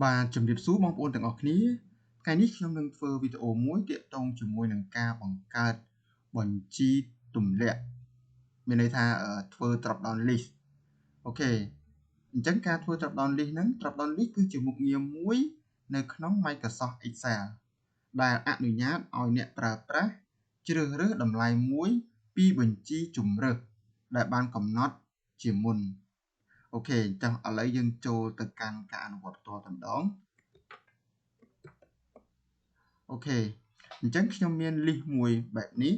បាទជំរាបសួរបងប្អូនទាំងអស់គ្នាថ្ងៃនេះខ្ញុំនឹងធ្វើវីដេអូមួយទាក់ទងជាមួយនឹងការបង្កើតបញ្ជីទម្លាក់មានន័យថាធ្វើ drop down list អូខេអញ្ចឹងការធ្វើ drop down list ហ្នឹង drop down list គឺជាមុខងារមួយនៅក្នុង Microsoft Excel ដែលអនុញ្ញាតឲ្យអ្នកប្រើប្រាស់ជ្រើសរើសតម្លៃមួយពីបញ្ជីជម្រើសដែលបានកំណត់ជាមុនអូខេអញ្ចឹងឥឡូវយើងចូលទៅកាន់ការអនុវត្តផ្ទាល់តែម្ដងអូខេអញ្ចឹងខ្ញុំមាន list មួយបែបនេះ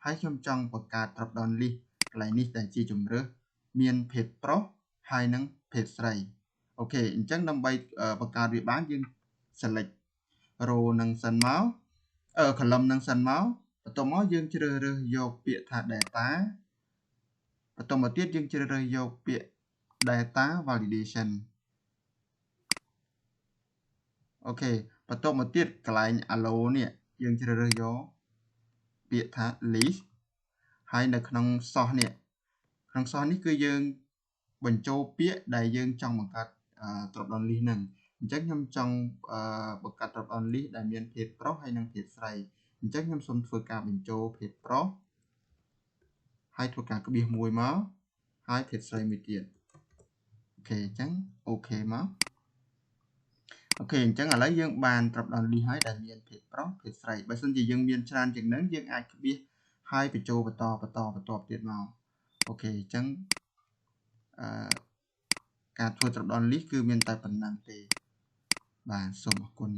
ហើយខ្ញុំចង់បង្កើត drop down list កន្លែងនេះដែលជាជម្រើសមានភេទប្រុសហើយនិងភេទស្រីអូខេអញ្ចឹងដើម្បីបង្កើតវាបានយើង select row នឹងសិនមកcolumn នឹងសិនមកបន្ទាប់មកយើងជ្រើសរើសយកពាក្យថា data បន្តមកទៀតយើងជ្រើសរើសយកពាក្យ data validation អូខេបន្ទាប់មកទៀតកន្លែង allow នេះយើងជ្រើសរើសយកពាក្យថា list ហើយនៅក្នុង source នេះក្នុង source នេះគឺយើងបញ្ចូលពាក្យដែលយើងចង់បង្កើតdrop down list ហ្នឹងអញ្ចឹងខ្ញុំចង់បង្កើត drop down list ដែលមានភេទប្រុសហើយនិងភេទស្រីអញ្ចឹងខ្ញុំសូមធ្វើការបញ្ចូលភេទប្រុសហើយធ្វើការក្បៀសមួយមកហើយភេទស្រីមួយទៀតអូខេអញ្ចឹងអូខេមកអូខេអញ្ចឹងឥឡូវយើងបាន drop down list ហើយដែលមានភេទប្រុសភេទស្រីបើសិនជាយើងមានច្រើនជាងហ្នឹងយើងអាចក្បៀសហើយបញ្ចូលបន្តទៀតមកអូខេអញ្ចឹងការធ្វើ drop down list គឺមានតែប៉ុណ្ណឹងទេបាទសូមអរគុណ